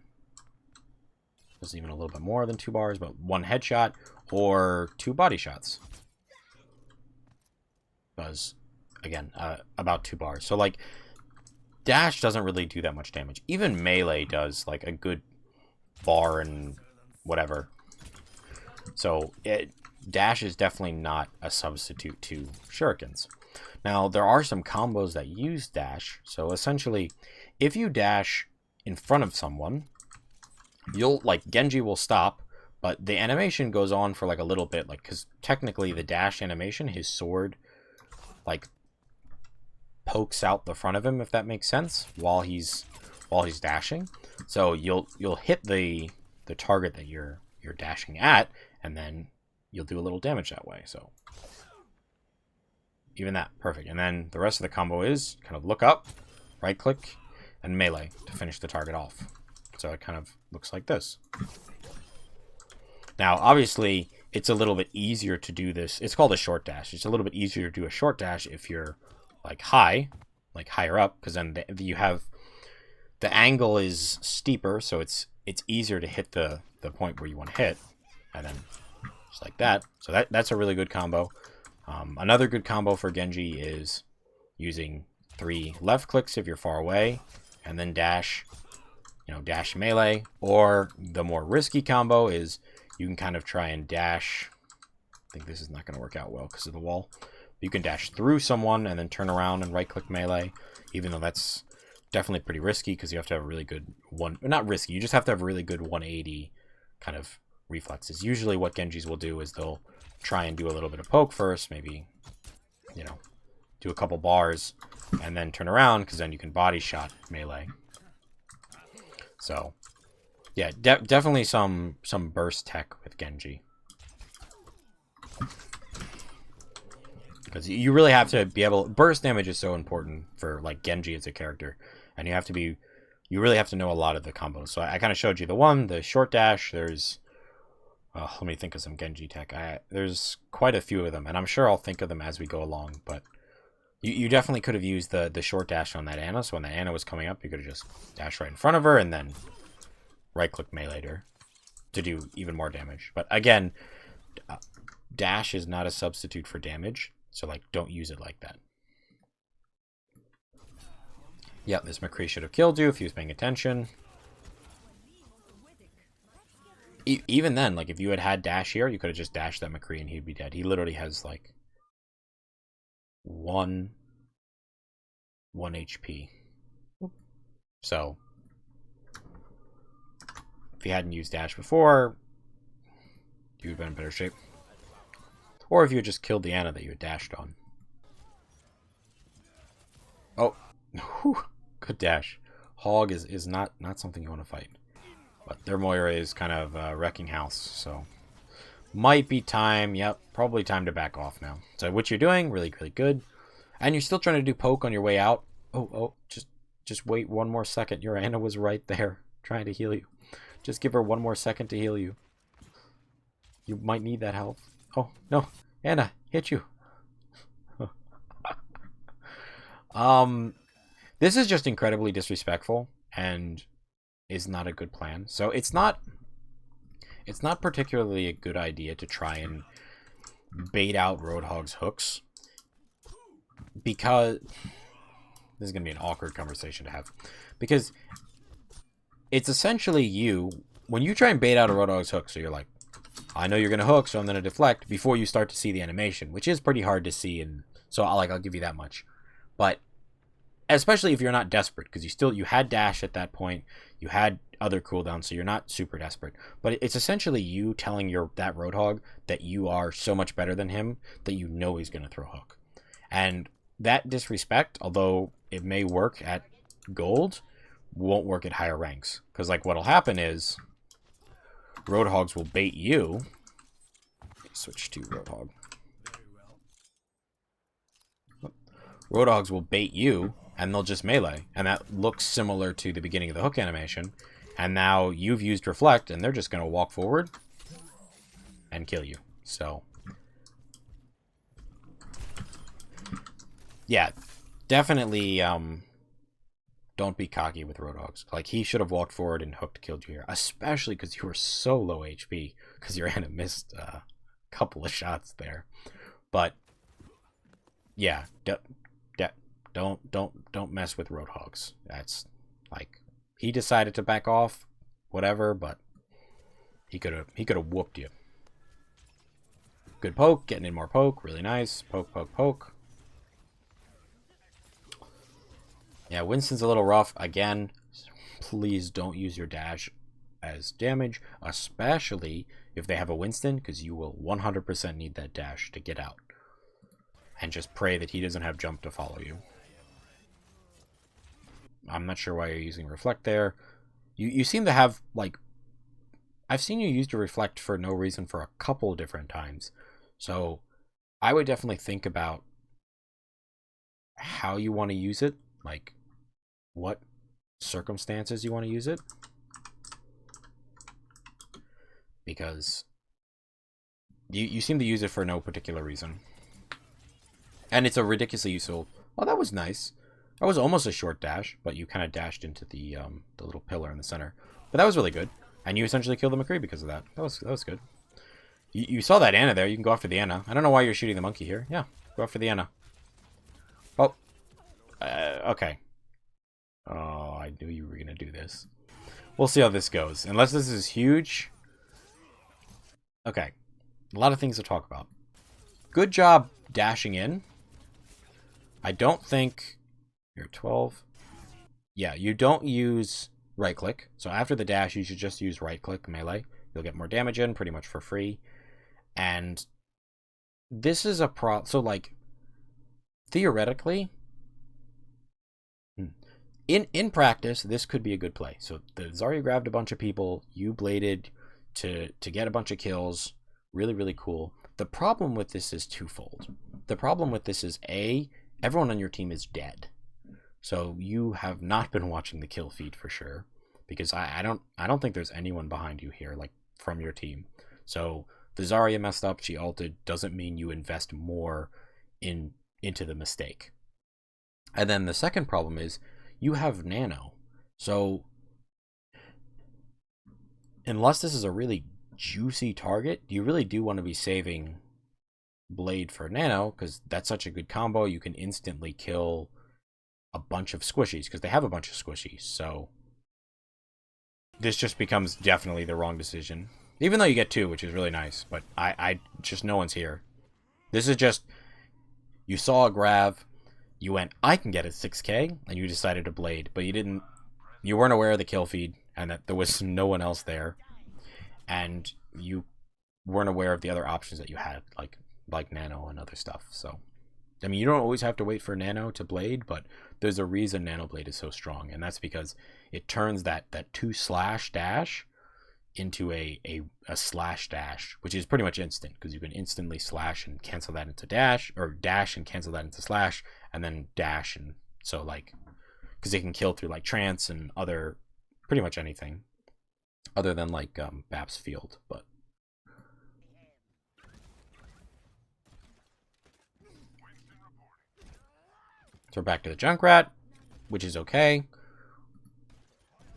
There's even a little bit more than 2 bars, but 1 headshot or 2 body shots. Does again about 2 bars. So like dash doesn't really do that much damage. Even melee does like a good bar and whatever. So dash is definitely not a substitute to shurikens. Now there are some combos that use dash. So essentially, if you dash in front of someone, you'll like Genji will stop, but the animation goes on for like a little bit, like because technically the dash animation, his sword like pokes out the front of him, if that makes sense, while he's dashing. So you'll hit the target that you're dashing at, and then you'll do a little damage that way. So even that, perfect. And then the rest of the combo is kind of look up, right click, and melee to finish the target off. So it kind of looks like this. Now obviously it's a little bit easier to do this. It's called a short dash. It's a little bit easier to do a short dash if you're like higher up, because then you have the angle is steeper, so it's easier to hit the point where you want to hit, and then just like that. So that's a really good combo. Another good combo for Genji is using 3 left clicks if you're far away, and then dash, dash melee. Or the more risky combo is you can kind of try and dash. I think this is not going to work out well because of the wall. You can dash through someone and then turn around and right click melee, even though that's definitely pretty risky because you have to have a really good not risky, you just have to have a really good 180 kind of reflexes. Usually what Genjis will do is they'll try and do a little bit of poke first, maybe, do a couple bars and then turn around, because then you can body shot melee. So yeah, definitely some burst tech with Genji. Because you really have to be able... Burst damage is so important for, like, Genji as a character. And you really have to know a lot of the combos. So I kind of showed you the short dash. There's... let me think of some Genji tech. There's quite a few of them. And I'm sure I'll think of them as we go along. But you definitely could have used the short dash on that Ana. So when that Ana was coming up, you could have just dashed right in front of her and then right-click melee her to do even more damage. But again, dash is not a substitute for damage. So, like, don't use it like that. Yeah, this McCree should have killed you if he was paying attention. Even then, like, if you had dash here, you could have just dashed that McCree and he'd be dead. He literally has, like, 1 HP. So, if you hadn't used dash before, you would have been in better shape. Or if you had just killed the Ana that you had dashed on. Oh, whew, good dash. Hog is not something you want to fight. But their Moira is kind of wrecking house, so might be time. Yep, probably time to back off now. So what you're doing, really, really good. And you're still trying to do poke on your way out. Oh, just wait 1 more second. Your Ana was right there, trying to heal you. Just give her 1 more second to heal you. You might need that health. Oh, no. Ana, hit you. This is just incredibly disrespectful and is not a good plan. So it's not particularly a good idea to try and bait out Roadhog's hooks, because this is going to be an awkward conversation to have, because it's essentially when you try and bait out a Roadhog's hook, so you're like, I know you're going to hook, so I'm going to deflect before you start to see the animation, which is pretty hard to see, and so I'll give you that much. But especially if you're not desperate, because you had dash at that point, you had other cooldowns, so you're not super desperate. But it's essentially you telling that Roadhog that you are so much better than him that you know he's going to throw hook. And that disrespect, although it may work at gold, won't work at higher ranks. Because like what'll happen is Roadhogs will bait you. Switch to Roadhog. Roadhogs will bait you, and they'll just melee. And that looks similar to the beginning of the hook animation. And now you've used Reflect, and they're just going to walk forward and kill you. So, yeah, definitely don't be cocky with Roadhogs. Like, he should have walked forward and hooked killed you here, especially because you were so low HP, because your Ana missed a couple of shots there. But, yeah, don't mess with Roadhogs. That's, like, he decided to back off, whatever, but he could have whooped you. Good poke, getting in more poke, really nice. Poke, poke, poke. Yeah, Winston's a little rough. Again, please don't use your dash as damage, especially if they have a Winston, because you will 100% need that dash to get out. And just pray that he doesn't have jump to follow you. I'm not sure why you're using Reflect there. You seem to have, like, I've seen you use to Reflect for no reason for a couple different times. So I would definitely think about how you want to use it, like what circumstances you want to use it. Because you seem to use it for no particular reason. And it's a ridiculously useful... Oh, that was nice. That was almost a short dash, but you kind of dashed into the little pillar in the center. But that was really good. And you essentially killed the McCree because of that. That was good. You saw that Ana there. You can go after the Ana. I don't know why you're shooting the monkey here. Yeah, go after the Ana. Oh. Okay. Oh, I knew you were going to do this. We'll see how this goes. Unless this is huge. Okay. A lot of things to talk about. Good job dashing in. I don't think... You're 12. Yeah, you don't use right click. So after the dash, you should just use right click melee. You'll get more damage in pretty much for free. And this is a so like theoretically in practice this could be a good play. So the Zarya grabbed a bunch of people, you bladed to get a bunch of kills. Really, really cool. The problem with this is twofold. The problem with this is everyone on your team is dead. So you have not been watching the kill feed for sure, because I don't think there's anyone behind you here, like from your team. So the Zarya messed up, she ulted, doesn't mean you invest more into the mistake. And then the second problem is you have Nano. So unless this is a really juicy target, you really do want to be saving Blade for Nano, because that's such a good combo. You can instantly kill a bunch of squishies, because they have a bunch of squishies. So this just becomes definitely the wrong decision. Even though you get 2, which is really nice. But I just, no one's here. This is just, you saw a grav, you went, I can get a 6k, and you decided to blade. But you weren't aware of the kill feed, and that there was no one else there. And you weren't aware of the other options that you had, like Nano and other stuff. So, I mean, you don't always have to wait for Nano to blade, but there's a reason Nano Blade is so strong, and that's because it turns that 2/slash dash into a slash dash, which is pretty much instant, because you can instantly slash and cancel that into dash, or dash and cancel that into slash, and then dash, and so, like, because it can kill through, like, trance and other, pretty much anything, other than, like, Bap's Field, but... So we're back to the Junkrat, which is okay.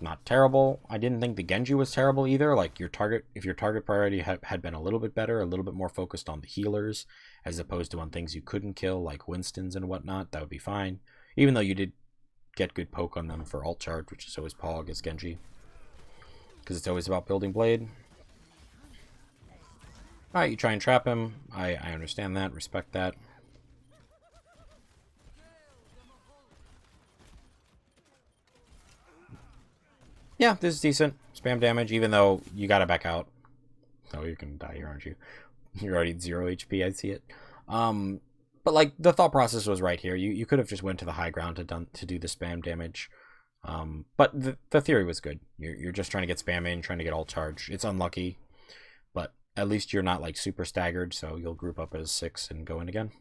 Not terrible. I didn't think the Genji was terrible either. Like, if your target priority had been a little bit better, a little bit more focused on the healers, as opposed to on things you couldn't kill, like Winstons and whatnot, that would be fine. Even though you did get good poke on them for ult charge, which is always Paul against Genji. Because it's always about building Blade. Alright, you try and trap him. I understand that, respect that. Yeah, this is decent. Spam damage, even though you gotta back out. Oh, you can die here, aren't you? You're already 0 HP, I see it. But, like, the thought process was right here. You could have just went to the high ground to do the spam damage. But the theory was good. You're just trying to get spam in, trying to get ult charge. It's unlucky, but at least you're not, like, super staggered, so you'll group up as 6 and go in again.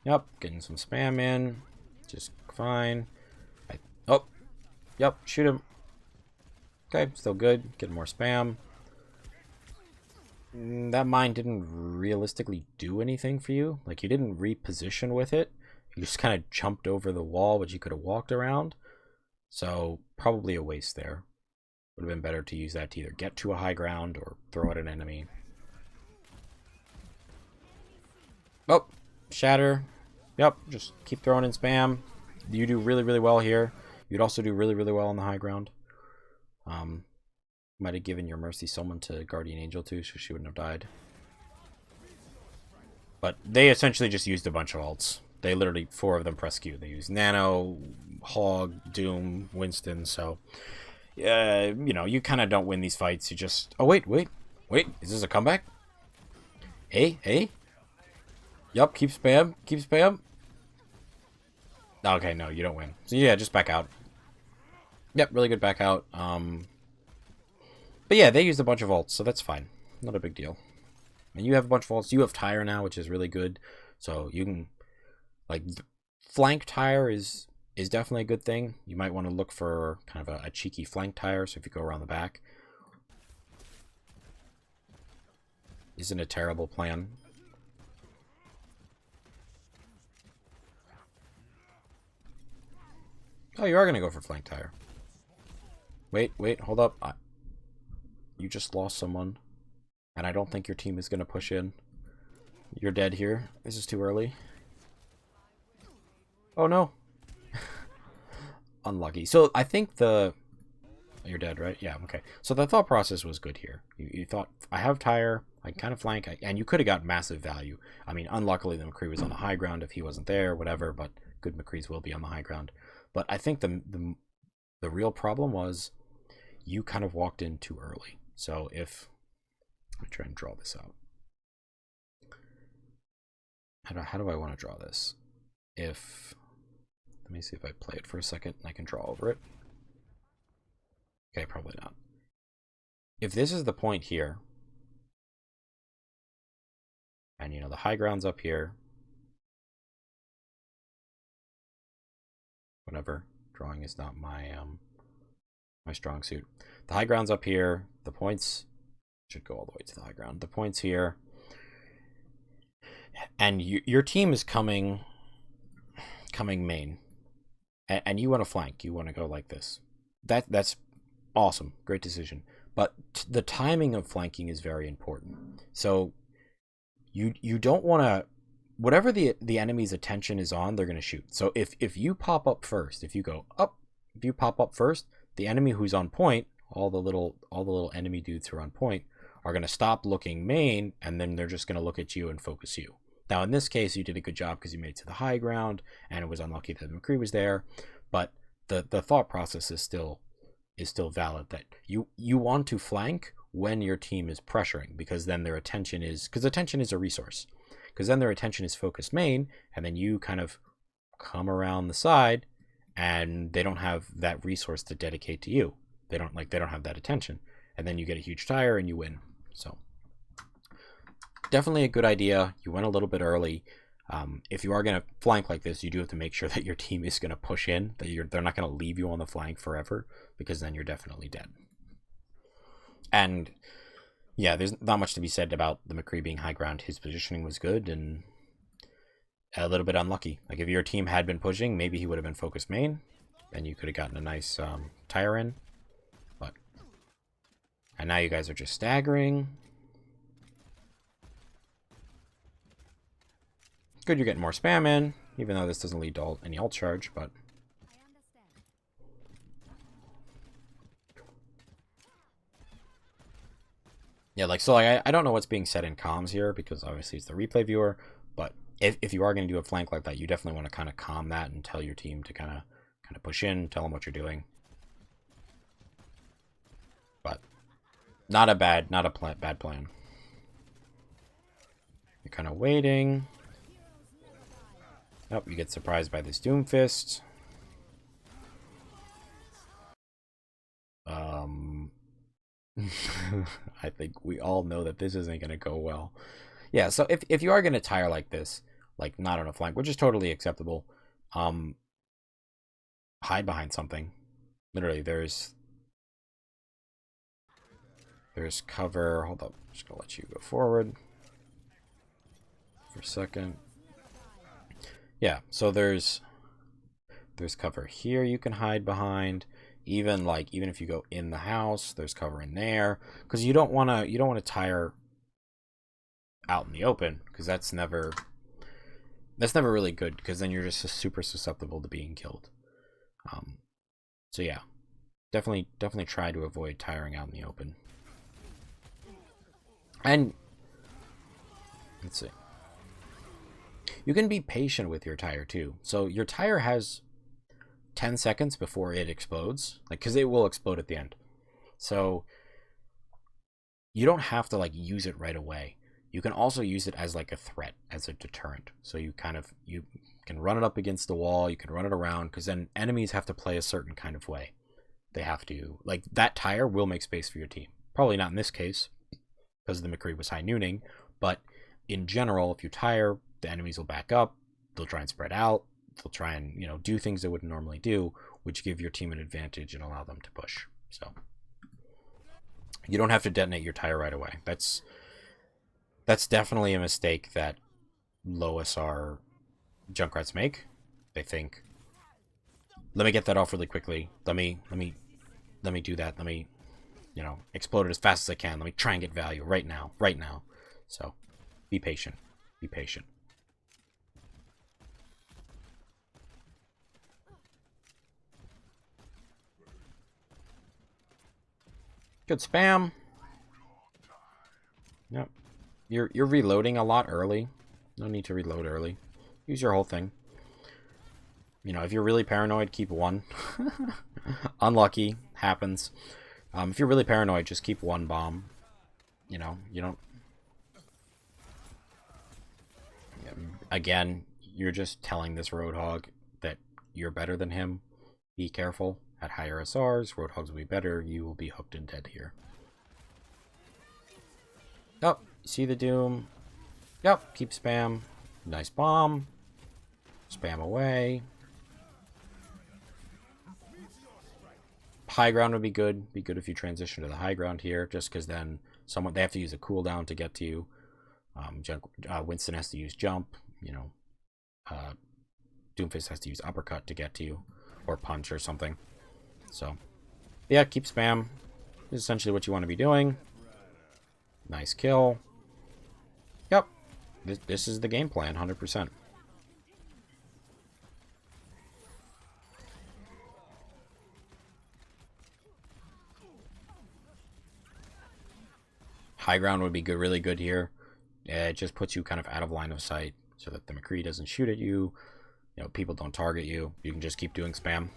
Yep, getting some spam in. Just fine. Oh, yep, shoot him. Okay, still good. Getting more spam. That mine didn't realistically do anything for you. Like, you didn't reposition with it. You just kind of jumped over the wall, which you could have walked around. So, probably a waste there. Would have been better to use that to either get to a high ground or throw at an enemy. Oh, shatter. Yep, just keep throwing in spam. You do really, really well here. You'd also do really, really well on the high ground. Might have given your Mercy someone to Guardian Angel to, so she wouldn't have died. But they essentially just used a bunch of ults. They literally, 4 of them press Q. They used Nano, Hog, Doom, Winston, so... you know, you kind of don't win these fights. You just... Oh, wait. Is this a comeback? Hey. Yup, keep spam. Okay, no, you don't win. So yeah, just back out. Yep, really good back out. But yeah, they used a bunch of ults, so that's fine. Not a big deal. And you have a bunch of ults. You have Tire now, which is really good. So you can... Like, flank Tire is definitely a good thing. You might want to look for kind of a cheeky flank Tire, so if you go around the back. Isn't a terrible plan. Oh, you are going to go for flank Tire. Wait, hold up. You just lost someone. And I don't think your team is going to push in. You're dead here. This is too early. Oh, no. Unlucky. So, I think the... You're dead, right? Yeah, okay. So, the thought process was good here. You thought, I have Tire, I can kind of flank, and you could have got massive value. I mean, unluckily, the McCree was on the high ground if he wasn't there, whatever, but good McCrees will be on the high ground. But I think the real problem was you kind of walked in too early. So, if... Let me try and draw this out. How do I want to draw this? If... Let me see if I play it for a second and I can draw over it. Okay, probably not. If this is the point here, and you know, the high ground's up here, whatever, drawing is not my my strong suit. The high ground's up here, the points should go all the way to the high ground. The points here, and your team is coming main, and you want to flank. You want to go like this. That's awesome, great decision. But the timing of flanking is very important. So you don't want to, whatever the enemy's attention is on, they're going to shoot. So if you pop up first, if you go up, if you pop up first, the enemy who's on point, all the little enemy dudes who are on point are going to stop looking main, and then they're just going to look at you and focus you. Now, in this case, you did a good job because you made it to the high ground, and it was unlucky that McCree was there. But the thought process is still valid, that you want to flank when your team is pressuring, because then their attention is, because attention is a resource, because then their attention is focused main, and then you kind of come around the side, and they don't have that resource to dedicate to you. They don't have that attention, and then you get a huge tire and you win. So definitely a good idea. You went a little bit early. If you are going to flank like this, you do have to make sure that your team is going to push in, that they're not going to leave you on the flank forever, because then you're definitely dead. And yeah, there's not much to be said about the McCree being high ground. His positioning was good and a little bit unlucky. Like, if your team had been pushing, maybe he would have been focused main, and you could have gotten a nice tire in. But, and now you guys are just staggering. Good, you're getting more spam in, even though this doesn't lead to any ult charge, but... Yeah, like, so like, I don't know what's being said in comms here, because obviously it's the replay viewer, but if you are going to do a flank like that, you definitely want to kind of calm that and tell your team to kind of push in, tell them what you're doing. But not a bad plan. You're kind of waiting. Nope, you get surprised by this Doomfist. I think we all know that this isn't going to go well. Yeah, so if you are going to tire like this, like not on a flank, which is totally acceptable. Hide behind something. Literally, there's cover. Hold up, I'm just gonna let you go forward for a second. Yeah, so there's cover here you can hide behind. Even if you go in the house, there's cover in there, because you don't want to tire out in the open, because that's never really good, because then you're just super susceptible to being killed. So yeah, definitely try to avoid tiring out in the open. And let's see, you can be patient with your tire too. So your tire has 10 seconds before it explodes, like, because it will explode at the end. So you don't have to like use it right away. You can also use it as like a threat, as a deterrent. So you can run it up against the wall, you can run it around, because then enemies have to play a certain kind of way. They have to, like, that tire will make space for your team. Probably not in this case, because the McCree was high nooning, but in general, if you tire, the enemies will back up, they'll try and spread out, they'll try and, you know, do things they wouldn't normally do, which give your team an advantage and allow them to push. So you don't have to detonate your tire right away. That's definitely a mistake that low SR Junkrats make. They think, let me get that off really quickly. Let me do that. Let me, you know, explode it as fast as I can. Let me try and get value right now. So be patient. Be patient. Good spam. Yep. You're reloading a lot early. No need to reload early. Use your whole thing. You know, if you're really paranoid, keep one. Unlucky. Happens. If you're really paranoid, just keep one bomb. You know, you don't... Again, you're just telling this Roadhog that you're better than him. Be careful. At higher SRs, Roadhogs will be better. You will be hooked and dead here. Oh, see the Doom. Yep, keep spam. Nice bomb. Spam away. High ground would be good. Be good if you transition to the high ground here, just because then they have to use a cooldown to get to you. Winston has to use jump. You know, Doomfist has to use uppercut to get to you, or punch or something. So, yeah, keep spam. This is essentially what you want to be doing. Nice kill. Yep. This is the game plan, 100%. High ground would be good, really good here. It just puts you kind of out of line of sight so that the McCree doesn't shoot at you. You know, people don't target you. You can just keep doing spam.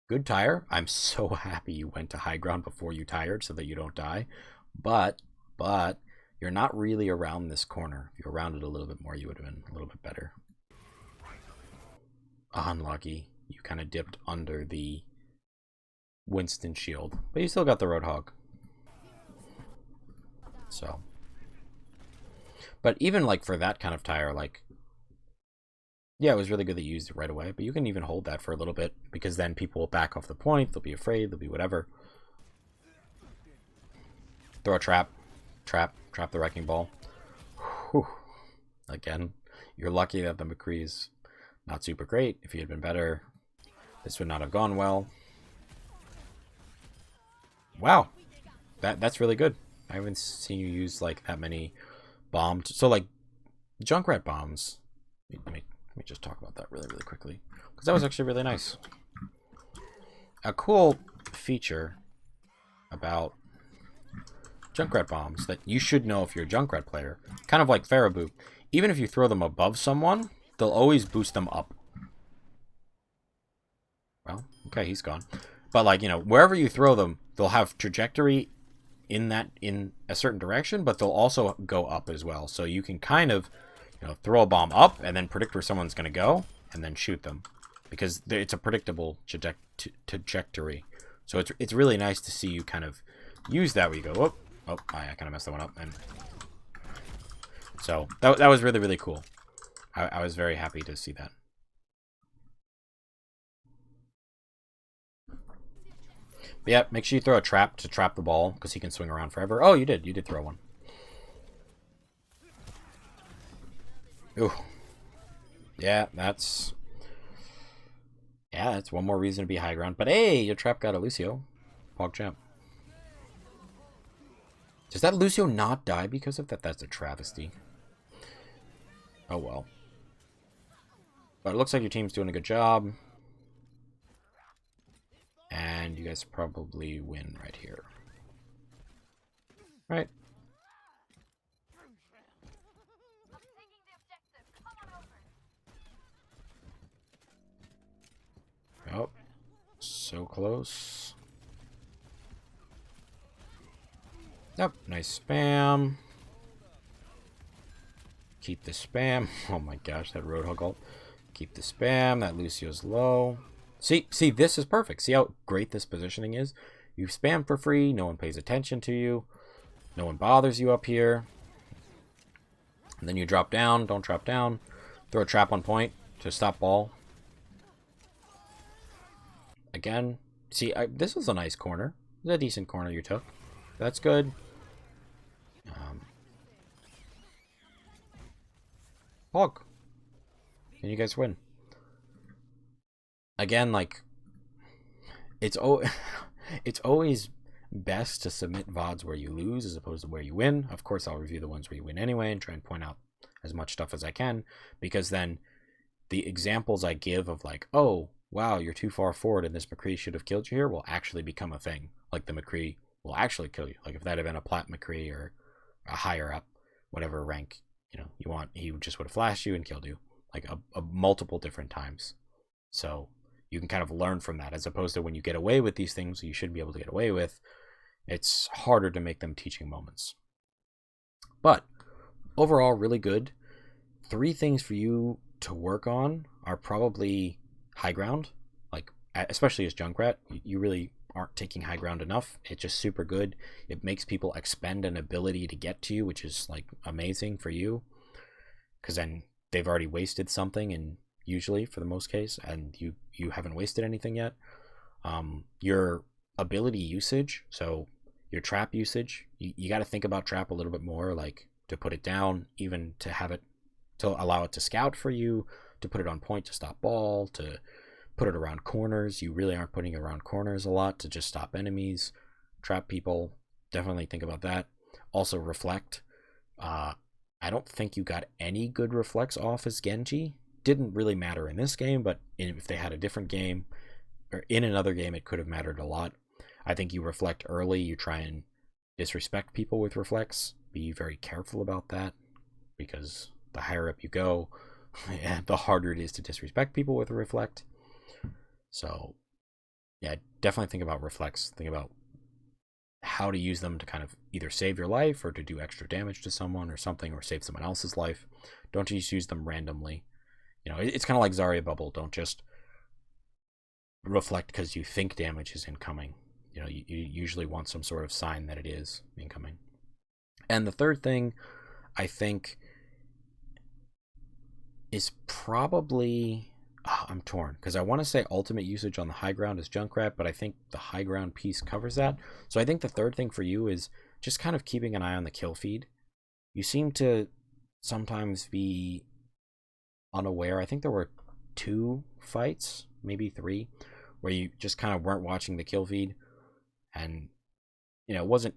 Good tire. I'm so happy you went to high ground before you tired so that you don't die. But you're not really around this corner. If you were around it a little bit more, you would have been a little bit better. Unlucky. You kind of dipped under the Winston shield. But you still got the Roadhog. So. But even like for that kind of tire, like, yeah, it was really good that you used it right away, but you can even hold that for a little bit, because then people will back off the point, they'll be afraid, they'll be whatever. Throw a trap. Trap the Wrecking Ball. Whew. Again, you're lucky that the McCree is not super great. If he had been better, this would not have gone well. Wow. That's really good. I haven't seen you use like that many bombs. So like Junkrat bombs. Let me just talk about that really quickly, because that was actually really nice. A cool feature about Junkrat bombs that you should know if you're a Junkrat player, kind of like Faraboot, even if you throw them above someone, they'll always boost them up. Well, okay, he's gone. But like, you know, wherever you throw them, they'll have trajectory in a certain direction, but they'll also go up as well. So you can kind of, you know, throw a bomb up and then predict where someone's going to go and then shoot them, because it's a predictable trajectory. So it's really nice to see you kind of use that where you go, oh, I kind of messed that one up. And so that was really, really cool. I was very happy to see that. But yeah, make sure you throw a trap to trap the ball, because he can swing around forever. Oh, you did. You did throw one. Ooh. Yeah, that's one more reason to be high ground. But hey, your trap got a Lucio. Pog champ. Does that Lucio not die because of that? That's a travesty. Oh well. But it looks like your team's doing a good job. And you guys probably win right here. Right. Oh, so close. Yep, nice spam. Keep the spam. Oh my gosh, that Roadhog ult. Keep the spam. That Lucio's low. See, this is perfect. See how great this positioning is? You spam for free. No one pays attention to you. No one bothers you up here. And then you drop down. Don't drop down. Throw a trap on point to stop ball. Again. See, this was a nice corner. This is a decent corner you took. That's good. Hog. And you guys win. Again, like, it's always best to submit VODs where you lose as opposed to where you win. Of course, I'll review the ones where you win anyway and try and point out as much stuff as I can, because then the examples I give of like, oh, wow, you're too far forward and this McCree should have killed you here will actually become a thing. Like, the McCree will actually kill you. Like, if that had been a Plat McCree or a higher up, whatever rank, you know, you want, he just would have flashed you and killed you, like, a multiple different times. So you can kind of learn from that, as opposed to when you get away with these things you should be able to get away with, it's harder to make them teaching moments. But overall, really good. 3 things for you to work on are probably high ground, like, especially as Junkrat, you really aren't taking high ground enough. It's just super good. It makes people expend an ability to get to you, which is like amazing for you, because then they've already wasted something, and usually for the most case, and you haven't wasted anything yet. Your ability usage, so your trap usage, you got to think about trap a little bit more, like to put it down, even to have it, to allow it to scout for you, to put it on point to stop ball, to put it around corners. You really aren't putting it around corners a lot to just stop enemies, trap people. Definitely think about that. Also, reflect. I don't think you got any good reflects off as Genji. Didn't really matter in this game, but if they had a different game, or in another game, it could have mattered a lot. I think you reflect early. You try and disrespect people with reflects. Be very careful about that, because the higher up you go, the harder it is to disrespect people with a reflect. So yeah, definitely think about reflects. Think about how to use them to kind of either save your life or to do extra damage to someone or something, or save someone else's life. Don't just use them randomly. You know, it's kind of like Zarya Bubble. Don't just reflect because you think damage is incoming. You know, you usually want some sort of sign that it is incoming. And the third thing, I think, is probably, I'm torn, because I want to say ultimate usage on the high ground is Junkrat, but I think the high ground piece covers that. So I think the third thing for you is just kind of keeping an eye on the kill feed. You seem to sometimes be unaware. I think there were 2 fights, maybe 3, where you just kind of weren't watching the kill feed, and you know, it wasn't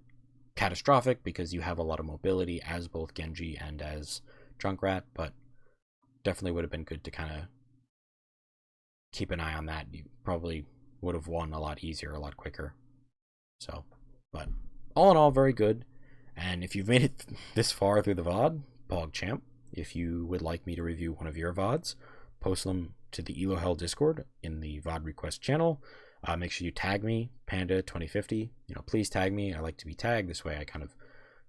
catastrophic because you have a lot of mobility as both Genji and as Junkrat, but definitely would have been good to kind of keep an eye on that. You probably would have won a lot easier, a lot quicker. So, but all in all, very good. And if you've made it this far through the VOD, Pog Champ, if you would like me to review one of your VODs, post them to the Elohell Discord in the VOD request channel. Make sure you tag me, Panda2050. You know, please tag me. I like to be tagged. This way I kind of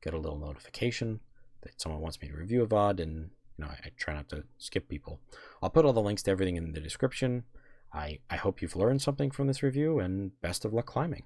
get a little notification that someone wants me to review a VOD, and you know, I try not to skip people. I'll put all the links to everything in the description. I hope you've learned something from this review, and best of luck climbing.